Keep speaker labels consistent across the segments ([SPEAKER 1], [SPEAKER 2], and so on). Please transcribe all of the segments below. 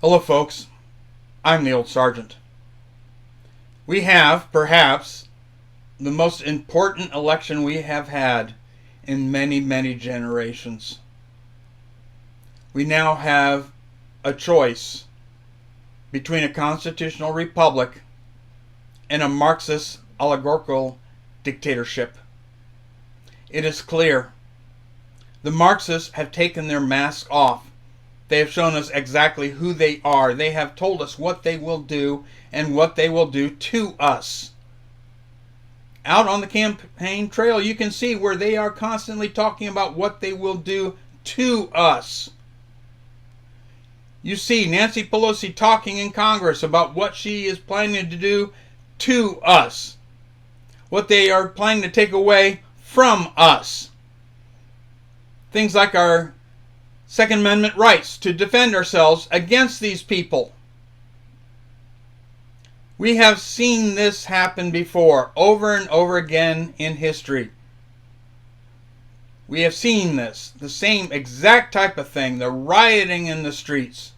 [SPEAKER 1] Hello folks, I'm the old sergeant. We have, perhaps, the most important election we have had in many, many generations. We now have a choice between a constitutional republic and a Marxist oligarchical dictatorship. It is clear. The Marxists have taken their mask off. They have shown us exactly who they are. They have told us what they will do and what they will do to us. Out on the campaign trail, you can see where they are constantly talking about what they will do to us. You see Nancy Pelosi talking in Congress about what she is planning to do to us. What they are planning to take away from us. Things like our Second Amendment rights to defend ourselves against these people. We have seen this happen before, over and over again in history. We have seen this, the same exact type of thing, the rioting in the streets,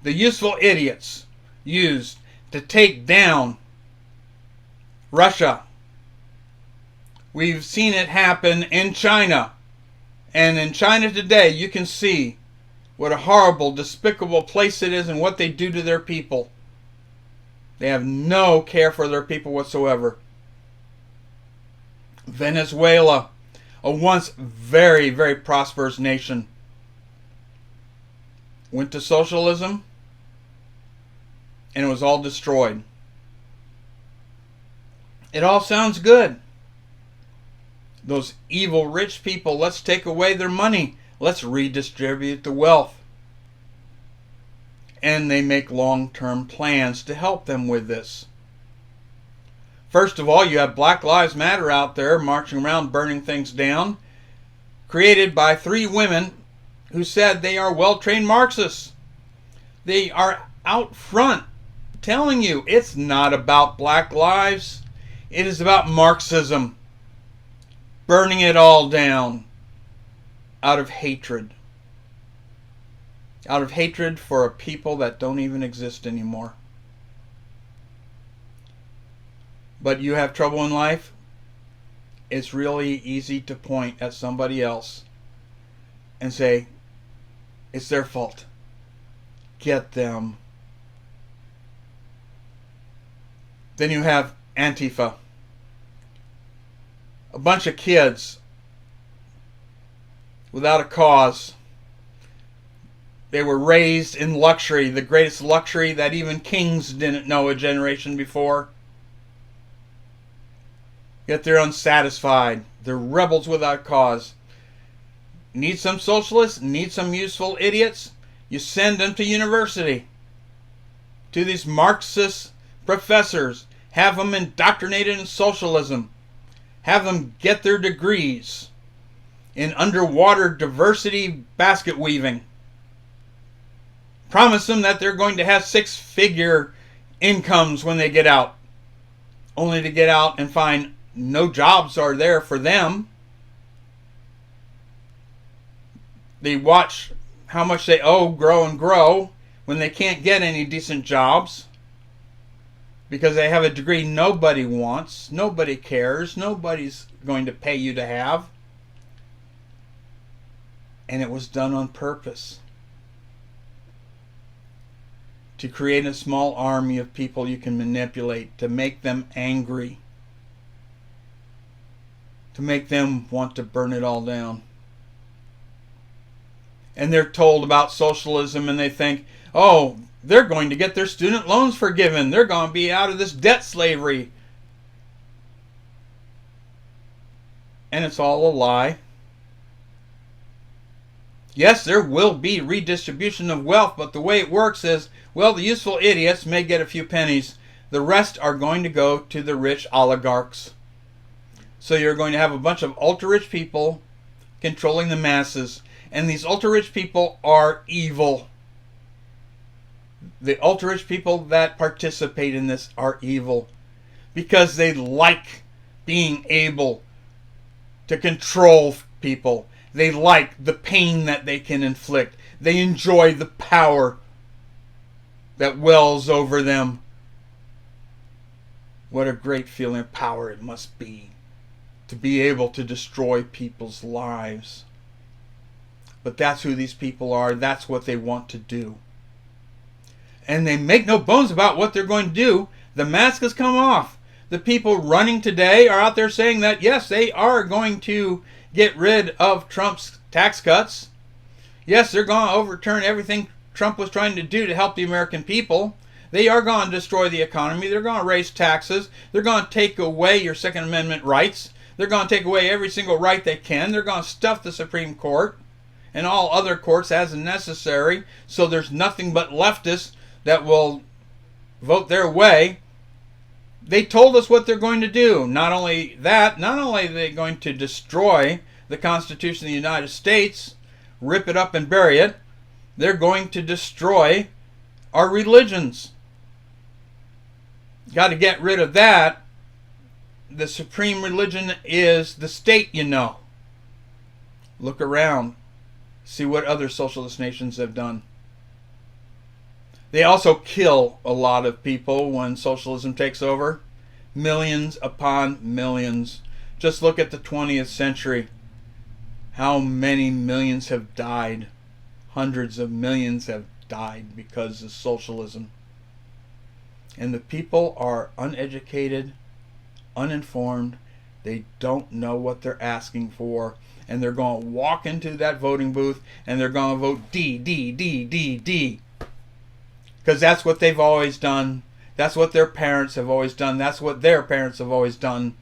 [SPEAKER 1] the useful idiots used to take down Russia. We've seen it happen in China. And in China today, you can see what a horrible, despicable place it is and what they do to their people. They have no care for their people whatsoever. Venezuela, a once very, very prosperous nation, went to socialism and it was all destroyed. It all sounds good. Those evil rich people, let's take away their money. Let's redistribute the wealth. And they make long-term plans to help them with this. First of all, you have Black Lives Matter out there marching around burning things down, created by 3 women who said they are well-trained Marxists. They are out front telling you it's not about black lives. It is about Marxism. Burning it all down out of hatred. Out of hatred for a people that don't even exist anymore. But you have trouble in life? It's really easy to point at somebody else and say, it's their fault. Get them. Then you have Antifa. A bunch of kids without a cause. They were raised in luxury, the greatest luxury that even kings didn't know a generation before. Yet they're unsatisfied. They're rebels without cause. Need some socialists? Need some useful idiots? You send them to university. To these Marxist professors. Have them indoctrinated in socialism. Have them get their degrees in underwater diversity basket weaving. Promise them that they're going to have 6-figure incomes when they get out. Only to get out and find no jobs are there for them. They watch how much they owe grow and grow when they can't get any decent jobs. Because they have a degree nobody wants, nobody cares, nobody's going to pay you to have. And it was done on purpose. To create a small army of people you can manipulate, to make them angry. To make them want to burn it all down. And they're told about socialism and they think, oh, they're going to get their student loans forgiven. They're going to be out of this debt slavery. And it's all a lie. Yes, there will be redistribution of wealth, but the way it works is, well, the useful idiots may get a few pennies. The rest are going to go to the rich oligarchs. So you're going to have a bunch of ultra-rich people controlling the masses. And these ultra-rich people are evil. The ultra-rich people that participate in this are evil because they like being able to control people. They like the pain that they can inflict. They enjoy the power that wells over them. What a great feeling of power it must be to be able to destroy people's lives. But that's who these people are. That's what they want to do. And they make no bones about what they're going to do. The mask has come off. The people running today are out there saying that, yes, they are going to get rid of Trump's tax cuts. Yes, they're going to overturn everything Trump was trying to do to help the American people. They are going to destroy the economy. They're going to raise taxes. They're going to take away your Second Amendment rights. They're going to take away every single right they can. They're going to stuff the Supreme Court and all other courts as necessary, so there's nothing but leftists that will vote their way. They told us what they're going to do. Not only that, not only are they going to destroy the Constitution of the United States, rip it up and bury it, they're going to destroy our religions. Got to get rid of that. The supreme religion is the state, you know. Look around. See what other socialist nations have done. They also kill a lot of people when socialism takes over. Millions upon millions. Just look at the 20th century. How many millions have died? Hundreds of millions have died because of socialism. And the people are uneducated, uninformed. They don't know what they're asking for. And they're going to walk into that voting booth and they're going to vote D, D, D, D, D. Because that's what they've always done. That's what their parents have always done. That's what their parents have always done.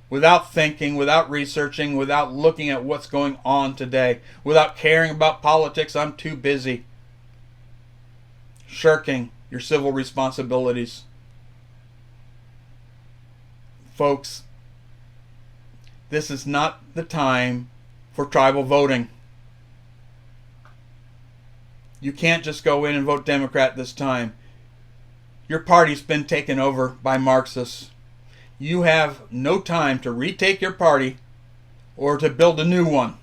[SPEAKER 1] Without thinking, without researching, without looking at what's going on today, without caring about politics. I'm too busy. Shirking your civil responsibilities. Folks, this is not the time for tribal voting. You can't just go in and vote Democrat this time. Your party's been taken over by Marxists. You have no time to retake your party or to build a new one.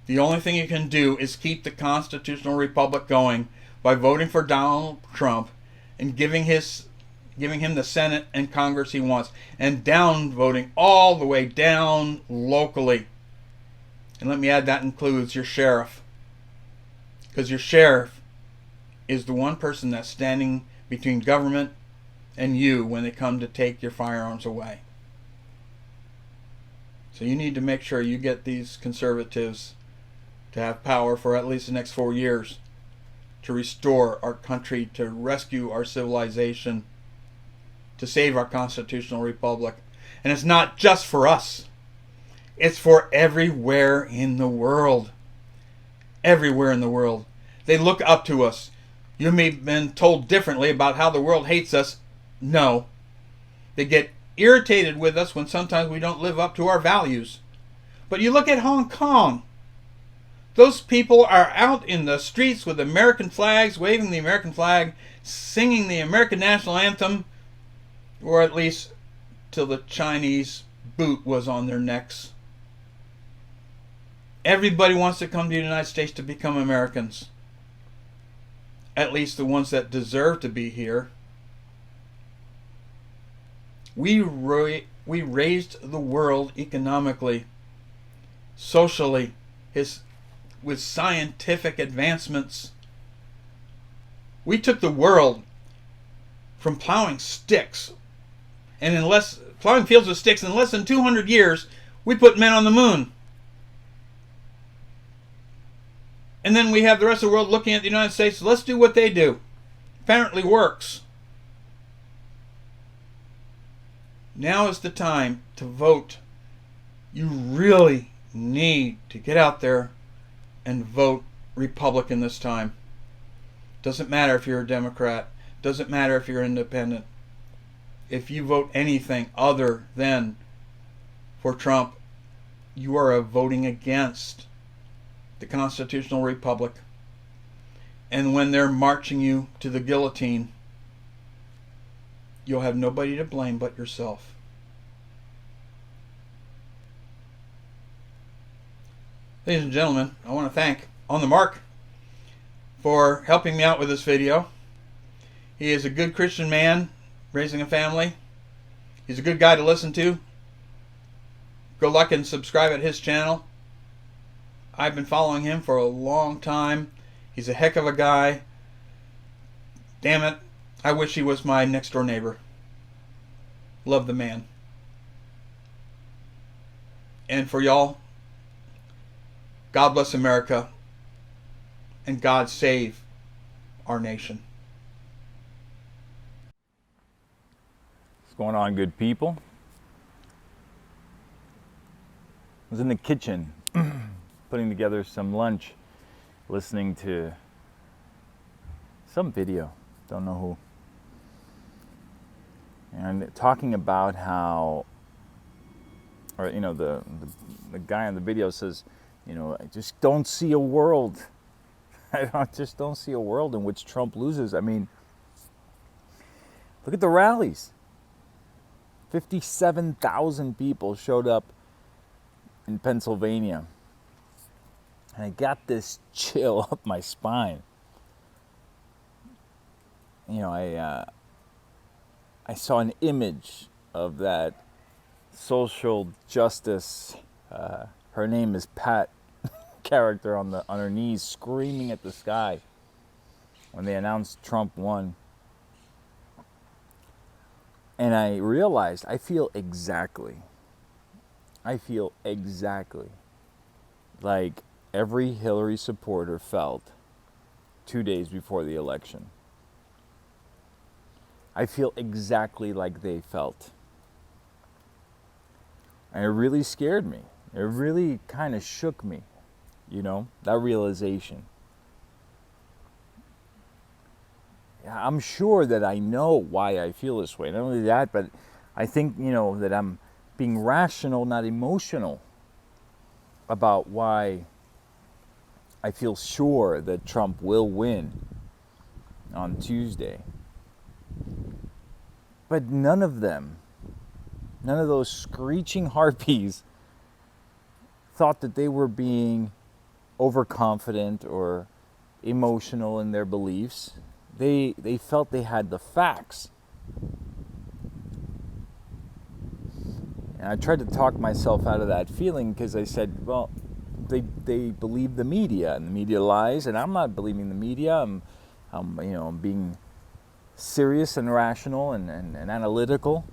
[SPEAKER 1] The only thing you can do is keep the constitutional republic going by voting for Donald Trump and giving him the Senate and Congress he wants, and down voting all the way down locally. And let me add, that includes your sheriff. Because your sheriff is the one person that's standing between government and you when they come to take your firearms away. So you need to make sure you get these conservatives to have power for at least the next 4 years to restore our country, to rescue our civilization, to save our constitutional republic. And it's not just for us. It's for everywhere in the world. Everywhere in the world. They look up to us. You may have been told differently about how the world hates us. No. They get irritated with us when sometimes we don't live up to our values. But you look at Hong Kong. Those people are out in the streets with American flags, waving the American flag, singing the American national anthem, or at least till the Chinese boot was on their necks. Everybody wants to come to the United States to become Americans. At least the ones that deserve to be here. We raised the world economically, socially, with scientific advancements. We took the world from plowing sticks, and plowing fields with sticks, in less than 200 years, we put men on the moon. And then we have the rest of the world looking at the United States. Let's do what they do. Apparently works. Now is the time to vote. You really need to get out there and vote Republican this time. Doesn't matter if you're a Democrat. Doesn't matter if you're independent. If you vote anything other than for Trump, you are voting against the constitutional republic. And when they're marching you to the guillotine, you'll have nobody to blame but yourself. Ladies and gentlemen, I want to thank On the Mark for helping me out with this video. He is a good Christian man, raising a family. He's a good guy to listen to. Go like and subscribe at his channel. I've been following him for a long time. He's a heck of a guy. Damn it, I wish he was my next door neighbor. Love the man. And for y'all, God bless America, and God save our nation.
[SPEAKER 2] What's going on, good people? I was in the kitchen putting together some lunch, listening to some video, don't know who, and talking about how, or you know, the guy on the video says, you know, I just don't see a world. just don't see a world in which Trump loses. I mean, look at the rallies. 57,000 people showed up in Pennsylvania. And I got this chill up my spine. You know, I saw an image of that social justice, her name is Pat, character on her knees screaming at the sky when they announced Trump won. And I realized I feel exactly like every Hillary supporter felt 2 days before the election. I feel exactly like they felt. And it really scared me. It really kind of shook me, you know, that realization. I'm sure that I know why I feel this way. Not only that, but I think, you know, that I'm being rational, not emotional, about why I feel sure that Trump will win on Tuesday. But none of those screeching harpies thought that they were being overconfident or emotional in their beliefs. They felt they had the facts. And I tried to talk myself out of that feeling because I said, well, they believe the media, and the media lies, and I'm not believing the media. I'm being serious and rational and analytical.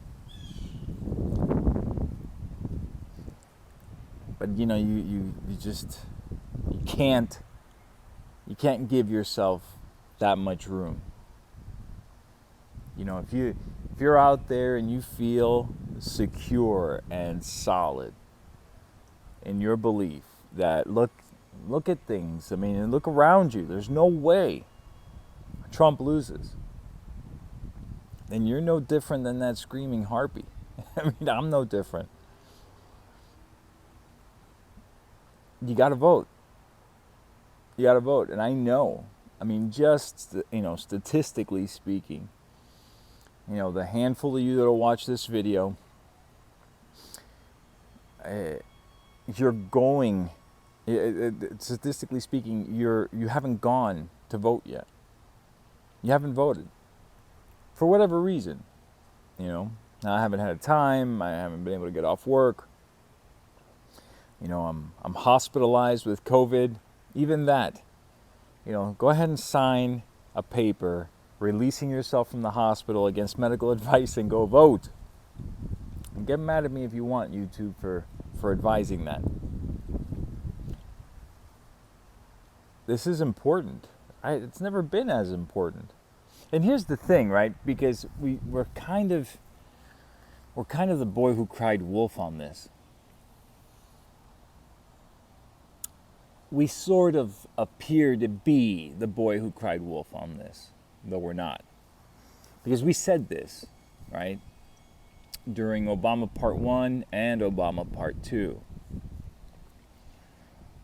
[SPEAKER 2] But you know, you can't give yourself that much room. You know, if you're out there and you feel secure and solid in your belief that look at things, I mean, and look around you, there's no way Trump loses, then you're no different than that screaming harpy. I mean, I'm no different. You got to vote. You got to vote. And I know, I mean, just, you know, statistically speaking, you know, the handful of you that will watch this video, you're going, statistically speaking, you haven't gone to vote yet. You haven't voted. For whatever reason, you know. Now, I haven't had time. I haven't been able to get off work. You know, I'm hospitalized with COVID. Even that, you know, go ahead and sign a paper releasing yourself from the hospital against medical advice and go vote. And get mad at me if you want, YouTube, for advising that. This is important. It's never been as important. And here's the thing, right? Because we're kind of the boy who cried wolf on this. We sort of appear to be the boy who cried wolf on this, though we're not. Because we said this, right, during Obama Part 1 and Obama Part 2.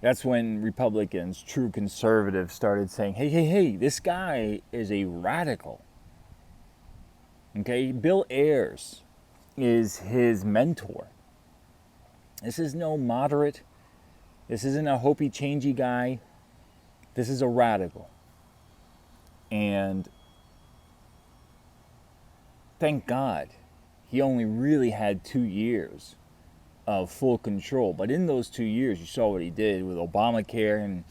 [SPEAKER 2] That's when Republicans, true conservatives, started saying, hey, this guy is a radical. Okay, Bill Ayers is his mentor. This is no moderate. This isn't a hopey-changey guy. This is a radical. And thank God he only really had 2 years of full control. But in those 2 years, you saw what he did with Obamacare and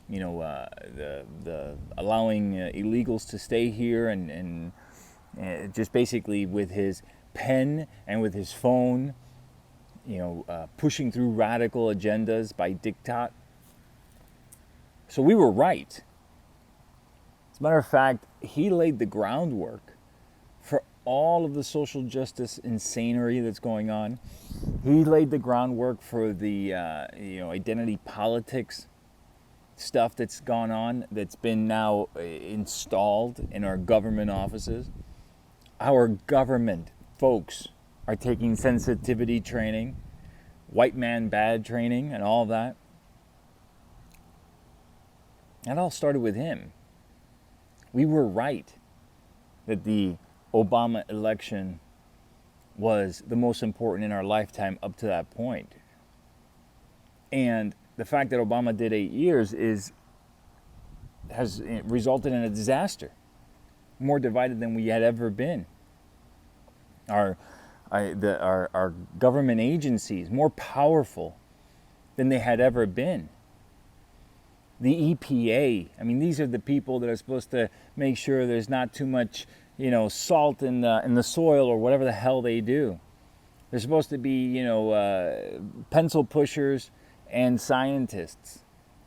[SPEAKER 2] the allowing illegals to stay here and just basically with his pen and with his phone, pushing through radical agendas by diktat. So we were right. As a matter of fact, he laid the groundwork for all of the social justice insanery that's going on. He laid the groundwork for the identity politics stuff that's gone on, that's been now installed in our government offices. Our government folks are taking sensitivity training, white man bad training, and all of that. That all started with him. We were right that the Obama election was the most important in our lifetime up to that point. And the fact that Obama did 8 years has resulted in a disaster, more divided than we had ever been. Our government agencies more powerful than they had ever been. The EPA, I mean, these are the people that are supposed to make sure there's not too much, salt in the soil or whatever the hell they do. They're supposed to be, pencil pushers and scientists,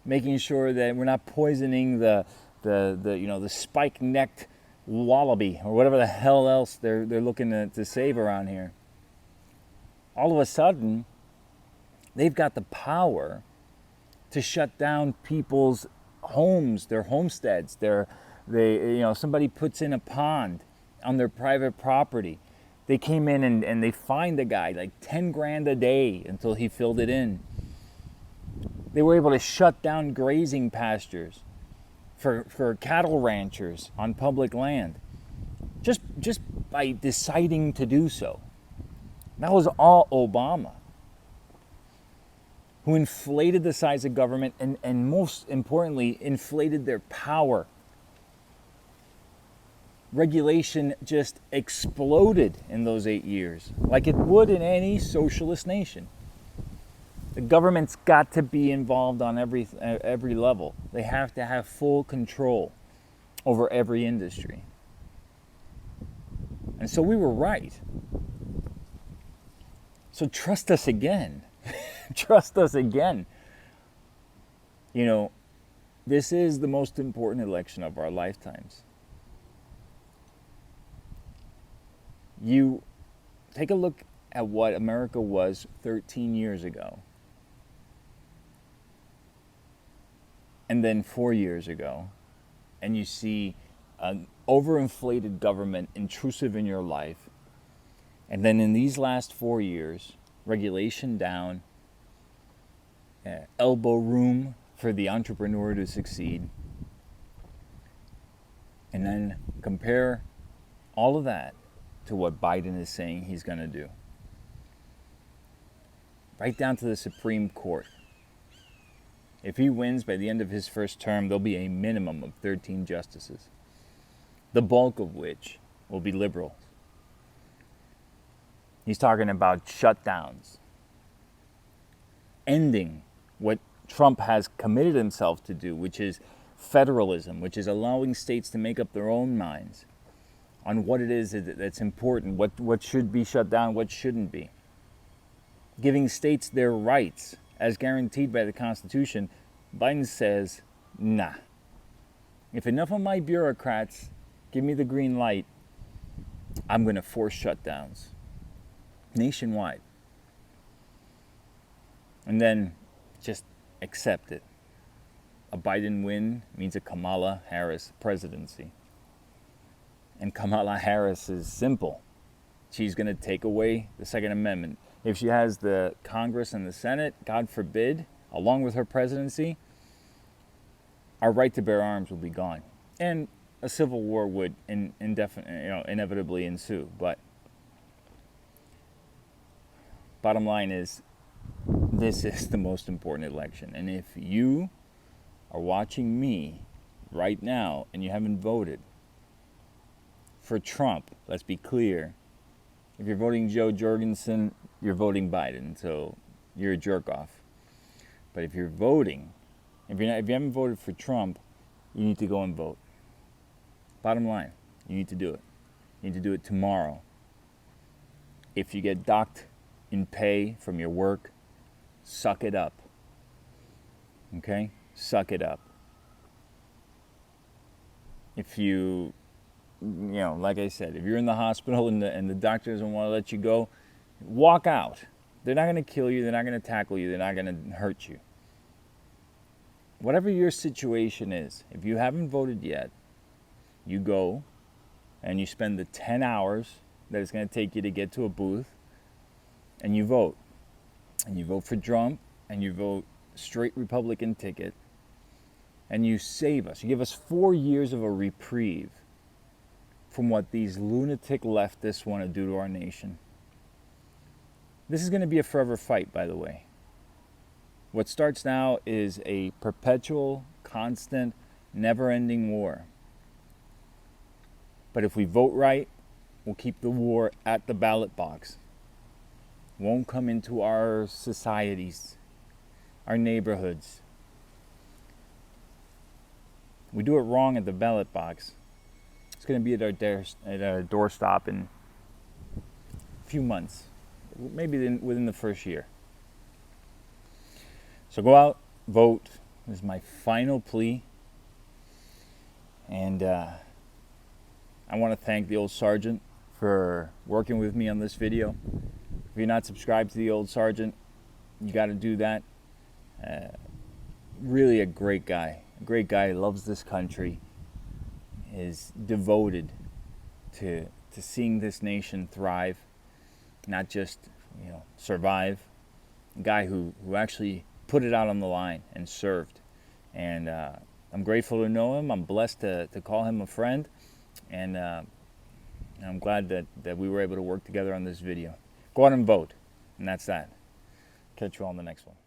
[SPEAKER 2] making sure that we're not poisoning the spike-necked wallaby or whatever the hell else they're looking to save around here. All of a sudden, they've got the power to shut down people's homes, their homesteads. Somebody puts in a pond on their private property. They came in and they fined the guy like 10 grand a day until he filled it in. They were able to shut down grazing pastures for cattle ranchers on public land, just by deciding to do so. That was all Obama, who inflated the size of government and most importantly, inflated their power. Regulation just exploded in those 8 years, like it would in any socialist nation. The government's got to be involved on every level. They have to have full control over every industry. And so we were right. So trust us again. Trust us again. This is the most important election of our lifetimes. You take a look at what America was 13 years ago. And then 4 years ago, and you see an overinflated government intrusive in your life. And then in these last 4 years, regulation down, elbow room for the entrepreneur to succeed. And then compare all of that to what Biden is saying he's going to do. Right down to the Supreme Court. If he wins by the end of his first term, there'll be a minimum of 13 justices, the bulk of which will be liberals. He's talking about shutdowns, ending what Trump has committed himself to do, which is federalism, which is allowing states to make up their own minds on what it is that's important, what should be shut down, what shouldn't be. Giving states their rights as guaranteed by the Constitution. Biden says, nah. If enough of my bureaucrats give me the green light, I'm going to force shutdowns nationwide. And then just accept it. A Biden win means a Kamala Harris presidency. And Kamala Harris is simple. She's going to take away the Second Amendment. If she has the Congress and the Senate, God forbid, along with her presidency, our right to bear arms will be gone. And a civil war would inevitably ensue. But bottom line is, this is the most important election. And if you are watching me right now and you haven't voted for Trump, let's be clear. If you're voting Joe Jorgensen, you're voting Biden, so you're a jerk off. But if you're voting, if you haven't voted for Trump, you need to go and vote. Bottom line, you need to do it. You need to do it tomorrow. If you get docked in pay from your work, suck it up. Okay? Suck it up. If you know, like I said, if you're in the hospital and the doctor doesn't want to let you go, walk out. They're not going to kill you. They're not going to tackle you. They're not going to hurt you. Whatever your situation is, if you haven't voted yet, you go and you spend the 10 hours that it's going to take you to get to a booth and you vote. And you vote for Trump and you vote straight Republican ticket and you save us. You give us 4 years of a reprieve from what these lunatic leftists want to do to our nation. This is going to be a forever fight, by the way. What starts now is a perpetual, constant, never-ending war. But if we vote right, we'll keep the war at the ballot box. It won't come into our societies, our neighborhoods. We do it wrong at the ballot box. It's going to be at our doorstop in a few months, maybe within the first year. So go out, vote. This is my final plea. And I want to thank the old sergeant for working with me on this video. If you're not subscribed to the old sergeant, you got to do that. Really a great guy. A great guy, loves this country, is devoted to seeing this nation thrive, not just, survive. A guy who actually put it out on the line and served. And I'm grateful to know him. I'm blessed to call him a friend. And I'm glad that we were able to work together on this video. Go out and vote. And that's that. Catch you all in the next one.